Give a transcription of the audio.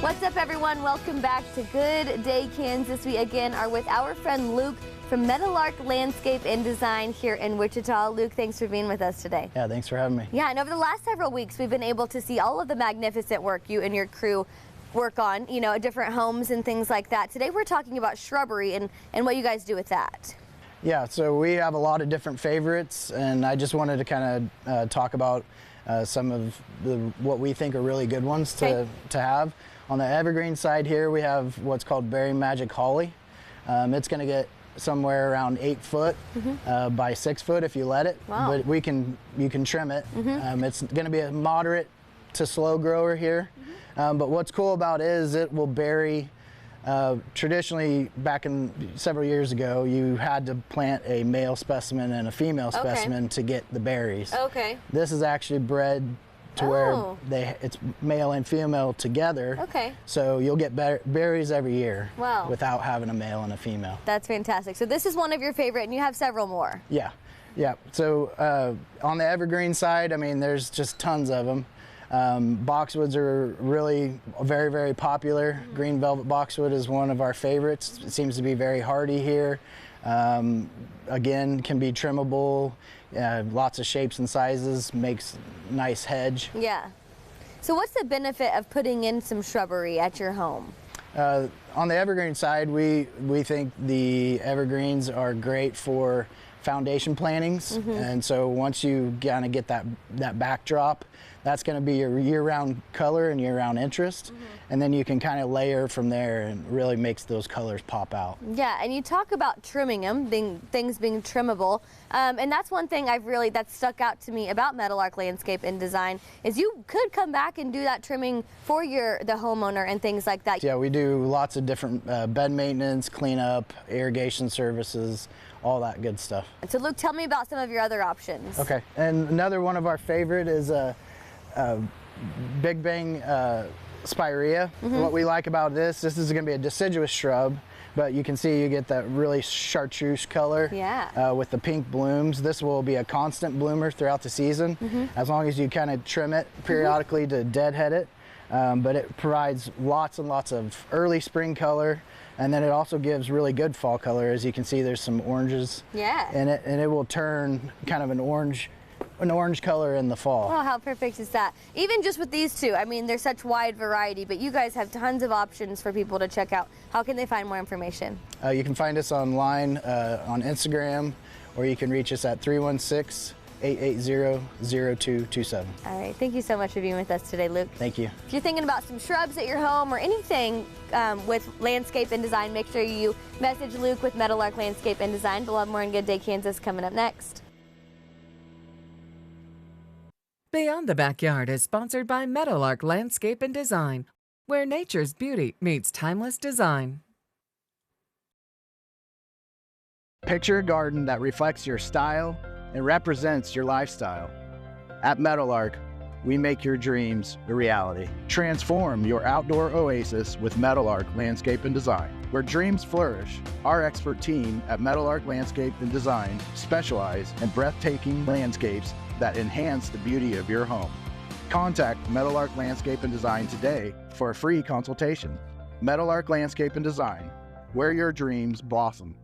What's up, everyone? Welcome back to Good Day Kansas. We again are with our friend Luke from Meadowlark Landscape and Design here in Wichita. Luke, thanks for being with us today. Yeah, thanks for having me. Yeah, and over the last several weeks, we've been able to see all of the magnificent work you and your crew work on, you know, different homes and things like that. Today we're talking about shrubbery and what you guys do with that. Yeah, so we have a lot of different favorites, and I just wanted to kind of talk about some of what we think are really good ones to have. On the evergreen side here, we have what's called Berry Magic Holly. It's going to get somewhere around 8 foot by 6 foot if you let it. Wow. But you can trim it. It's going to be a moderate to slow grower here. But what's cool about it is it will berry. Traditionally, back in several years ago, you had to plant a male specimen and a female specimen to get the berries. Okay. This is actually bred to where it's male and female together. Okay. So you'll get berries every year. Wow. Without having a male and a female. That's fantastic. So this is one of your favorite, and you have several more. Yeah. Yeah. So on the evergreen side, I mean, there's just tons of them. Boxwoods are really very, very popular. Green velvet boxwood is one of our favorites. It seems to be very hardy here. Again, can be trimmable. Lots of shapes and sizes, makes nice hedge. Yeah. So what's the benefit of putting in some shrubbery at your home? On the evergreen side, we think the evergreens are great for foundation plantings, and so once you kind of get that backdrop, that's going to be your year-round color and year-round interest, and then you can kind of layer from there and really makes those colors pop out. Yeah, and you talk about trimming them, things being trimmable, and that's one thing that's stuck out to me about Meadowlark Landscape and Design is you could come back and do that trimming for the homeowner and things like that. Yeah, we do lots of different bed maintenance, cleanup, irrigation services, all that good stuff. So Luke, tell me about some of your other options. Okay, and another one of our favorite is Big Bang Spirea. What we like about this is going to be a deciduous shrub, but you can see you get that really chartreuse color with the pink blooms. This will be a constant bloomer throughout the season, as long as you kind of trim it periodically to deadhead it. But it provides lots and lots of early spring color, and then it also gives really good fall color. As you can see, there's some oranges in it, and it will turn kind of an orange color in the fall. Oh, how perfect is that? Even just with these two, I mean, there's such wide variety, but you guys have tons of options for people to check out. How can they find more information? You can find us online on Instagram, or you can reach us at 316-880-0227. All right, thank you so much for being with us today, Luke. Thank you. If you're thinking about some shrubs at your home or anything with landscape and design, make sure you message Luke with Meadowlark Landscape and Design. We'll have more in Good Day Kansas coming up next. Beyond the Backyard is sponsored by Meadowlark Landscape and Design, where nature's beauty meets timeless design. Picture a garden that reflects your style and represents your lifestyle. At Meadowlark, we make your dreams a reality. Transform your outdoor oasis with Meadowlark Landscape and Design, where dreams flourish. Our expert team at Meadowlark Landscape and Design specialize in breathtaking landscapes that enhance the beauty of your home. Contact Meadowlark Landscape and Design today for a free consultation. Meadowlark Landscape and Design, where your dreams blossom.